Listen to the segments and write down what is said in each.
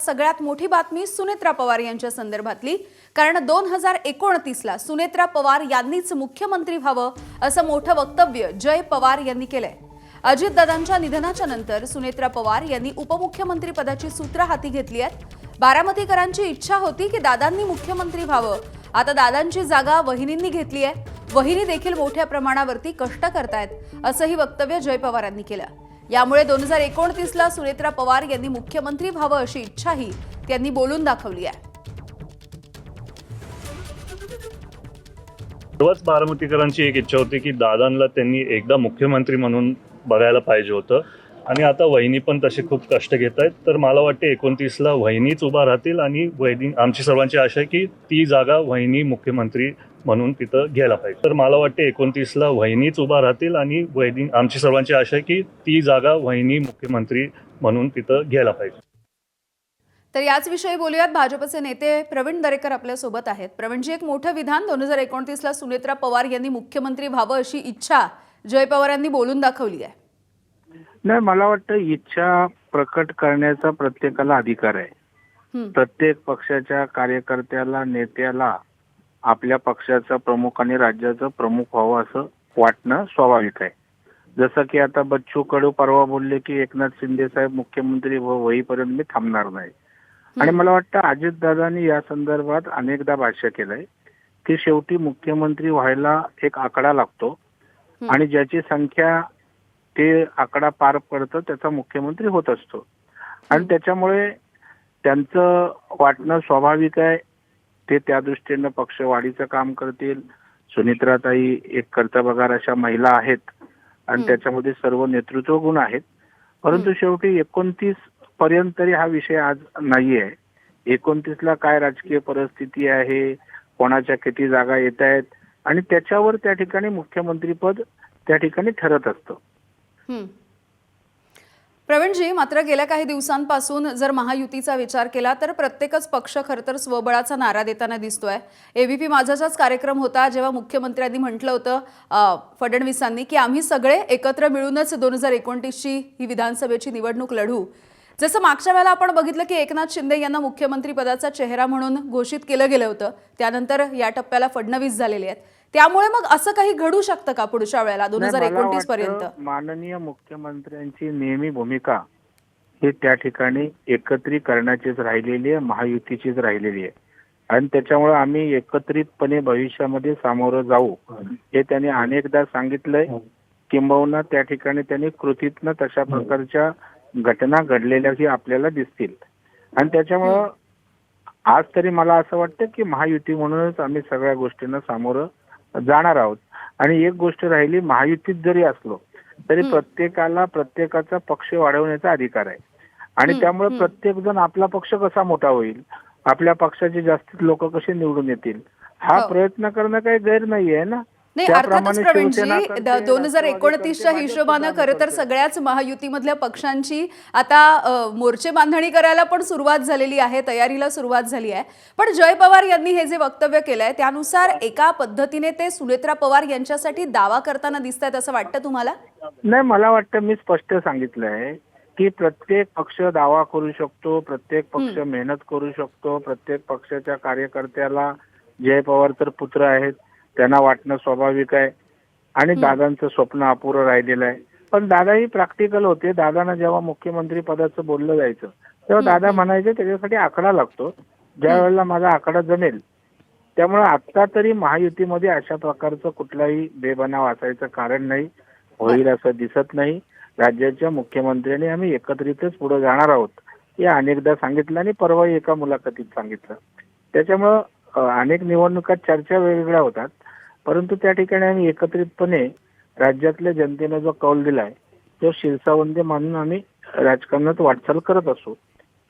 सगळ्यात मोठी बातमी सुनेत्रा पवार यांच्या संदर्भातली, कारण 2029ला सुनेत्रा पवार यांनीच मुख्यमंत्री व्हावं असं मोठं वक्तव्य जय पवार यांनी केलंय। अजितदादांच्या निधनाच्या नंतर सुनेत्रा पवार यांनी उपमुख्यमंत्री पदाची सूत्र हाती घेतली आहेत। बारामतीकरांची इच्छा होती की दादांनी मुख्यमंत्री व्हावं, आता दादांची जागा वहिनींनी घेतली आहे। वहिनी देखील मोठ्या प्रमाणावरती कष्ट करतायत असंही वक्तव्य जय पवार यांनी केलं। यामुळे 2029ला सुनेत्रा पवार यांनी मुख्यमंत्री व्हावं अशी इच्छाही त्यांनी बोलून दाखवली आहे। सर्वच बारामतीकरांची एक इच्छा होती की दादांना त्यांनी एकदा मुख्यमंत्री म्हणून बघायला पाहिजे होतं आणि आता वहिनी पण तसे खूप कष्ट घेत आहेत। तर मला वाटते 29ला वहिनीच उभा राहतील आणि वहिनी आमची सर्वांची आशा आहे की ती जागा वहिनी मुख्यमंत्री म्हणून तिथं घ्यायला पाहिजे। तर मला वाटते 29ला वहिनीच उभा राहतील आणि वहिनी आमची सर्वांची आशा आहे की ती जागा वहिनी मुख्यमंत्री म्हणून तिथं घ्यायला पाहिजे। तर याच विषयी बोलूयात। भाजपचे नेते प्रवीण दरेकर आपल्या सोबत आहेत। प्रवीणजी, एक मोठं विधान 2029ला सुनेत्रा पवार यांनी मुख्यमंत्री व्हावं अशी इच्छा जय पवार यांनी बोलून दाखवली आहे। नाही, मला वाटतं इच्छा प्रकट करण्याचा प्रत्येकाला अधिकार आहे। प्रत्येक पक्षाच्या कार्यकर्त्याला, नेत्याला आपल्या पक्षाचा प्रमुख आणि राज्याचा प्रमुख व्हावं असं वाटणं स्वाभाविक आहे। जसं की आता बच्चू कडू परवा बोलले की एकनाथ शिंदे साहेब मुख्यमंत्री होईपर्यंत मी थांबणार नाही। आणि मला वाटतं अजितदादांनी या संदर्भात अनेकदा भाष्य केलंय की शेवटी मुख्यमंत्री व्हायला एक आकडा लागतो आणि ज्याची संख्या ते आकडा पार पडतं त्याचा मुख्यमंत्री होत असतो। आणि त्याच्यामुळे त्यांचं वाटणं स्वाभाविक आहे, ते त्या दृष्टीनं पक्षवाढीचं काम करतील। सुनित्राताई एक कर्तबगार अशा महिला आहेत आणि त्याच्यामध्ये सर्व नेतृत्व गुण आहेत। परंतु शेवटी 29 पर्यंत तरी हा विषय आज नाहीये। 29ला काय राजकीय परिस्थिती आहे, कोणाच्या किती जागा येत आहेत आणि त्याच्यावर त्या ठिकाणी मुख्यमंत्रीपद त्या ठिकाणी ठरत असतं। प्रवीणजी, मात्र गेल्या काही दिवसांपासून जर महायुतीचा विचार केला तर प्रत्येकच पक्ष खरं तर स्वबळाचा नारा देताना दिसतोय। एबीपी माझाचाच कार्यक्रम होता जेव्हा मुख्यमंत्र्यांनी म्हटलं होतं फडणवीसांनी की आम्ही सगळे एकत्र मिळूनच 2029ची ही विधानसभेची निवडणूक लढू। जसं मागच्या वेळेला आपण बघितलं की एकनाथ शिंदे यांना मुख्यमंत्री पदाचा चेहरा म्हणून घोषित केलं गेलं होतं, त्यानंतर या टप्प्याला फडणवीस झालेले आहेत। त्यामुळे मग असं काही घडू शकतं का पुढच्या वेळेला 2029 पर्यंत? माननीय मुख्यमंत्र्यांची नेहमी भूमिका ही त्या ठिकाणी एकत्रीकरणाचीच राहिलेली आहे, महायुतीचीच राहिलेली आहे। आणि त्याच्यामुळे आम्ही एकत्रितपणे भविष्यामध्ये सामोरं जाऊ हे त्यांनी अनेकदा सांगितलंय। किंबहुना त्या ठिकाणी त्यांनी कृतीतनं तशा प्रकारच्या घटना घडलेल्याही आपल्याला दिसतील। आणि त्याच्यामुळं आज तरी मला असं वाटतं की महायुती म्हणूनच आम्ही सगळ्या गोष्टींना सामोरं जाणार आहोत। आणि एक गोष्ट राहिली, महायुतीत जरी असलो तरी प्रत्येकाला प्रत्येकाचा पक्ष वाढवण्याचा अधिकार आहे। आणि त्यामुळे प्रत्येक जण आपला पक्ष कसा मोठा होईल, आपल्या पक्षाचे जास्तीत लोक कसे निवडून येतील हा प्रयत्न करणं काही गैर नाहीये ना। नाही, अर्थातच प्रवीणजी, 2029च्या हिशोबानं खरं तर सगळ्याच महायुतीमधल्या पक्षांची आता मोर्चे बांधणी करायला पण सुरुवात झालेली आहे, तयारीला सुरुवात झाली आहे। पण जय पवार यांनी हे जे वक्तव्य केलंय त्यानुसार एका पद्धतीने ते सुनेत्रा पवार यांच्यासाठी दावा करताना दिसतायत असं वाटतं तुम्हाला? नाही, मला वाटतं मी स्पष्ट सांगितलंय की प्रत्येक पक्ष दावा करू शकतो, प्रत्येक पक्ष मेहनत करू शकतो। प्रत्येक पक्षाच्या कार्यकर्त्याला जय पवार तर पुत्र आहेत, त्यांना वाटणं स्वाभाविक आहे। आणि दादांचं स्वप्न अपुरं राहिलेलं आहे। पण दादाही प्रॅक्टिकल होते। दादांना जेव्हा मुख्यमंत्री पदाचं बोललं जायचं तेव्हा दादा म्हणायचे त्याच्यासाठी आकडा लागतो, ज्या वेळेला माझा आकडा जमेल। त्यामुळे आता तरी महायुतीमध्ये अशा प्रकारचं कुठलाही बेबनाव असायचं कारण नाही, होईल असं दिसत नाही। राज्याच्या मुख्यमंत्र्यांनी आम्ही एकत्रितच पुढे जाणार आहोत हे अनेकदा सांगितलं आणि परवा एका मुलाखतीत सांगितलं। त्याच्यामुळं अनेक निवडणुकात चर्चा वेगवेगळ्या होतात, परंतु त्या ठिकाणी आम्ही एकत्रितपणे राज्यातल्या जनतेने जो कौल दिलाय तो शिरसावंदी मानून आम्ही राजकारणात वाटचाल करत असू।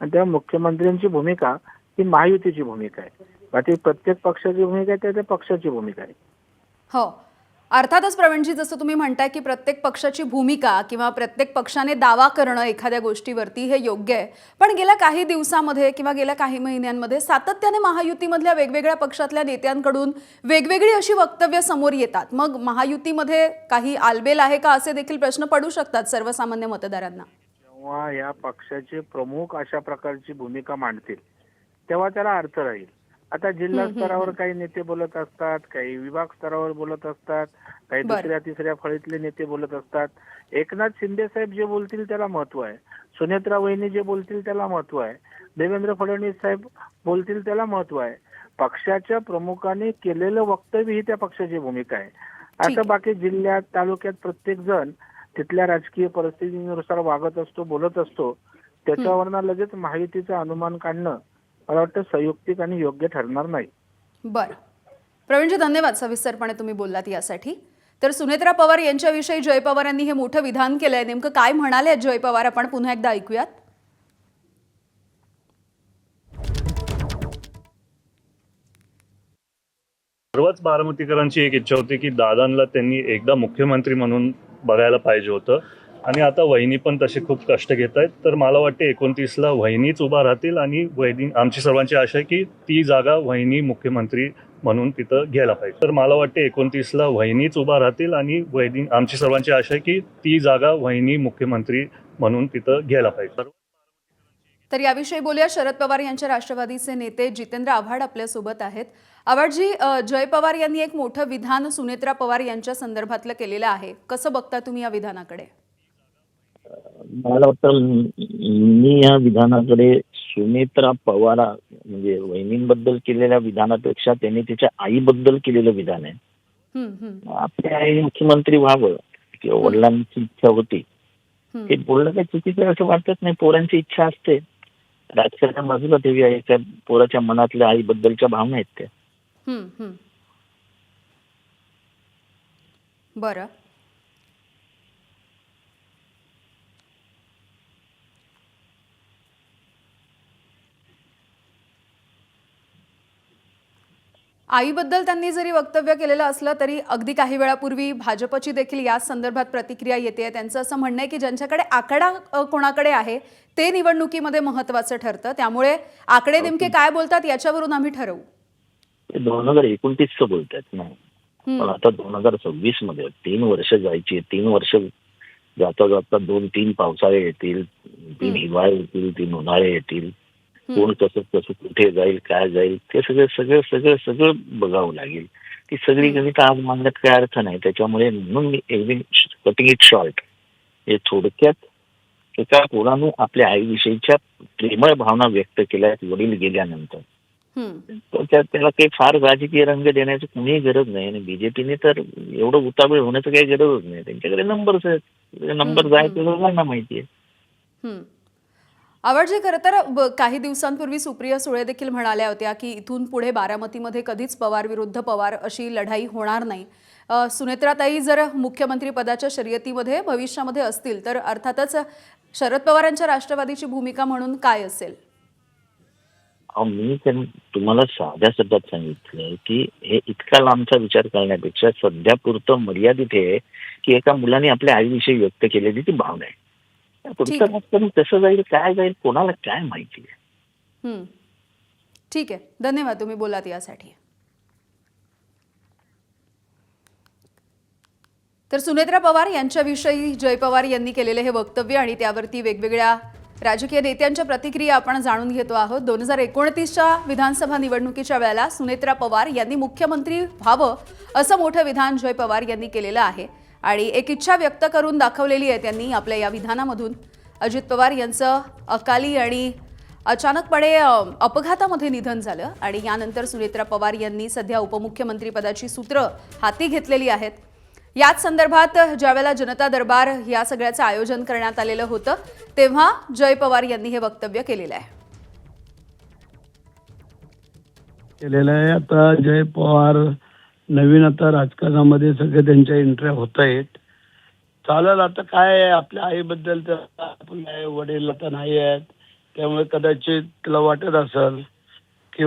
आणि तेव्हा मुख्यमंत्र्यांची भूमिका ही महायुतीची भूमिका आहे, बाकी प्रत्येक पक्षाची भूमिका आहे त्या पक्षाची भूमिका आहे। हो, अर्थातच प्रवीणजी, जसं तुम्ही म्हणताय की प्रत्येक पक्षाची भूमिका किंवा प्रत्येक पक्षाने दावा करणं एखाद्या गोष्टीवरती हे योग्य आहे। पण गेल्या काही दिवसांमध्ये किंवा गेल्या काही महिन्यांमध्ये सातत्याने महायुतीमधल्या वेगवेगळ्या पक्षातल्या नेत्यांकडून वेगवेगळी अशी वक्तव्य समोर येतात। मग महायुतीमध्ये काही आलबेल आहे का असे देखील प्रश्न पडू शकतात सर्वसामान्य मतदारांना। किंवा या पक्षाचे प्रमुख अशा प्रकारची भूमिका मांडतील तेव्हा त्याला अर्थ राहील. आता जिल्हा स्तरावर काही नेते बोलत असतात, काही विभाग स्तरावर बोलत असतात, काही बरं. दुसऱ्या तिसऱ्या फळीतले नेते बोलत असतात. एकनाथ शिंदे साहेब जे बोलतील त्याला महत्व आहे, सुनेत्रा वहिनी जे बोलतील त्याला महत्व आहे, देवेंद्र फडणवीस साहेब बोलतील त्याला महत्व आहे. पक्षाच्या प्रमुखांनी केलेलं वक्तव्य ही त्या पक्षाची भूमिका आहे. ठीक आता आहे. बाकी जिल्ह्यात तालुक्यात प्रत्येक जण तिथल्या राजकीय परिस्थितीनुसार वागत असतो, बोलत असतो. त्याच्यावरनं लगेच माहितीचं अनुमान काढणं मला वाटतं संयुक्तिक आणि योग्य ठरणार नाही. बरं. प्रवीणजी, धन्यवाद सविस्तरपणे तुम्ही बोललात यासाठी. तर सुनेत्रा पवार यांच्याविषयी जय पवार यांनी हे मोठं विधान केलंय. नेमकं काय म्हणाले जय पवार आपण पुन्हा एकदा ऐकूयात. सर्वच बारामतीकरांची एक इच्छा होती की दादांना त्यांनी एकदा मुख्यमंत्री म्हणून बघायला पाहिजे होतं. आणि आता वहिनी पण तसे खूप कष्ट घेत आहेत. तर मला वाटते 29ला वहिनीच उभा राहतील आणि वहिनी, आमची सर्वांची आशा आहे की ती जागा वहिनी मुख्यमंत्री म्हणून तिथं घ्यायला पाहिजे. तर मला वाटते 29ला वहिनीच उभा राहतील आणि वहिनी, आमची सर्वांची आशा आहे की ती जागा वहिनी मुख्यमंत्री म्हणून तिथं घ्यायला पाहिजे. तर याविषयी बोलूया. शरद पवार यांच्या राष्ट्रवादीचे नेते जितेंद्र आव्हाड आपल्यासोबत आहेत. आव्हाडजी, जय पवार यांनी एक मोठं विधान सुनेत्रा पवार यांच्या संदर्भातलं केलेलं आहे. कसं बघता तुम्ही या विधानाकडे? मला वाटतं मी या विधानाकडे सुनेत्रा पवार म्हणजे वहिनींबद्दल केलेल्या विधानापेक्षा त्यांनी तिच्या आईबद्दल केलेलं विधान आहे. आपली आई मुख्यमंत्री व्हावं किंवा वडिलांची इच्छा होती हे बोलणं काही चुकीचं आहे असं वाटत नाही. पोरांची इच्छा असते, राजकारण बाजूला ठेवी आहे, त्या पोराच्या मनातल्या आईबद्दलच्या भावना आहेत त्या. बरं. आईबद्दल त्यांनी जरी वक्तव्य केलेलं असलं तरी अगदी काही वेळापूर्वी भाजपची देखील याच संदर्भात प्रतिक्रिया येते. त्यांचं असं म्हणणं आहे की ज्यांच्याकडे आकडा कोणाकडे आहे ते निवडणुकीमध्ये महत्त्वाचं ठरतं. त्यामुळे आकडे नेमके काय बोलतात याच्यावरून आम्ही ठरवू. 2029चं बोलतात ना, पण आता 2026 मध्ये 3 वर्ष जायची. 3 वर्ष जाता जाता 2-3 पावसाळे येतील, 3 हिवाळे येतील, 3 उन्हाळे येतील. कोण कसं कसं कुठे जाईल, काय जाईल ते सगळं सगळं सगळं सगळं बघावं लागेल. ती सगळी गणित आज मांडण्यात काय अर्थ नाही. त्याच्यामुळे म्हणून मी एकदम कटिंग इट शॉर्ट, हे थोडक्यात एका पोरानं आपल्या आईविषयीच्या प्रेमळ भावना व्यक्त केल्या वडील गेल्यानंतर. त्याला काही फार राजकीय रंग देण्याची कुणीही गरज नाही. आणि बीजेपीने तर एवढं उतावीळ होण्याचं काही गरजच नाही. त्यांच्याकडे नंबर्स आहेत, नंबर जायचे लोकांना माहिती आहे. आवडजे, खरं तर काही दिवसांपूर्वी सुप्रिया सुळे देखील म्हणाल्या होत्या की इथून पुढे बारामतीमध्ये कधीच पवार विरुद्ध पवार अशी लढाई होणार नाही. सुनेत्राताई जर मुख्यमंत्री पदाच्या शर्यतीमध्ये भविष्यामध्ये असतील तर अर्थातच शरद पवारांच्या राष्ट्रवादीची भूमिका म्हणून काय असेल? मी तुम्हाला साध्या शब्दात सांगितलं की हे इतका लांबचा विचार करण्यापेक्षा सध्या पुरतं मर्यादित आहे की एका मुलाने आपल्या आईविषयी व्यक्त केलेली ती भावना आहे. पुढचं कसं जाईल, काय जाईल, कोणाला काय माहिती आहे. ठीक आहे, धन्यवाद तुम्ही बोलात यासाठी. तर सुनेत्रा पवार यांच्याविषयी जय पवार यांनी केलेले हे वक्तव्य आणि त्यावरती वेगवेगळ्या राजकीय नेत्यांच्या प्रतिक्रिया आपण जाणून घेतो आहोत. 2029च्या विधानसभा निवडणुकीच्या वेळेला सुनेत्रा पवार यांनी मुख्यमंत्री व्हावं असं मोठं विधान जय पवार यांनी केलेलं आहे आणि एक इच्छा व्यक्त करून दाखवलेली आहे त्यांनी आपल्या या विधानामधून. अजित पवार यांचं अकाली आणि अचानकपणे अपघातामध्ये निधन झालं आणि यानंतर सुनेत्रा पवार यांनी सध्या उपमुख्यमंत्री पदाची सूत्र हाती घेतलेली आहेत. याच संदर्भात ज्यावेळेला जनता दरबार या सगळ्याचं आयोजन करण्यात आलेलं होतं तेव्हा जय पवार यांनी हे वक्तव्य केलेलं आहे. आता जय पवार नवीन आता राजकारणामध्ये सगळे त्यांच्या एंट्री होत आहेत. चालेल, आता काय आहे, आपल्या आईबद्दल तर आपले वडील आता नाही आहेत, त्यामुळे कदाचित तिला वाटत असेल की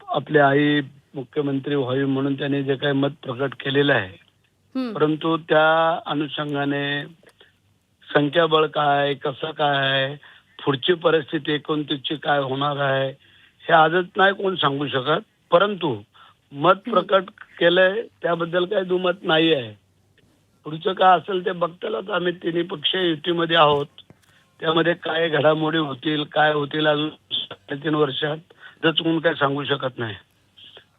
आपली आई मुख्यमंत्री व्हावी म्हणून त्यांनी जे काही मत प्रकट केलेलं आहे. परंतु त्या अनुषंगाने संख्याबळ काय, कसं काय, पुढची परिस्थिती 29ची काय होणार आहे हे आजच नाही कोण सांगू शकत. परंतु मत प्रकट केलंय त्याबद्दल काही दुमत नाही आहे. पुढचं काय असेल ते बघतालच. आम्ही तिन्ही पक्ष युतीमध्ये आहोत, त्यामध्ये काय घडामोडी होतील, काय होतील अजून 3.5 वर्षात चुकून काय सांगू शकत नाही.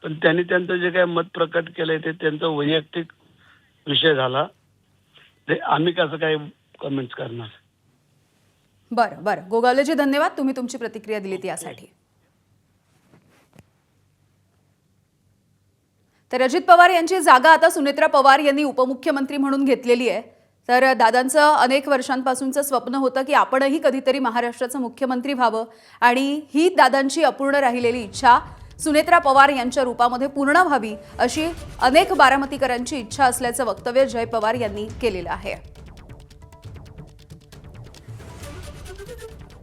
पण त्यांनी त्यांचं जे काय मत प्रकट केलंय ते त्यांचा वैयक्तिक विषय झाला. ते आम्ही कसं काय कमेंट्स करणार. बरं बरं, गोगावलेजी धन्यवाद, तुम्ही तुमची प्रतिक्रिया दिलीत यासाठी. तर अजित पवार यांची जागा आता सुनेत्रा पवार यांनी उपमुख्यमंत्री म्हणून घेतलेली आहे. तर दादांचं अनेक वर्षांपासूनचं स्वप्न होतं की आपणही कधीतरी महाराष्ट्राचं मुख्यमंत्री व्हावं आणि ही दादांची अपूर्ण राहिलेली इच्छा सुनेत्रा पवार यांच्या रूपामध्ये पूर्ण व्हावी अशी अनेक बारामतीकरांची इच्छा असल्याचं वक्तव्य जय पवार यांनी केलेलं आहे.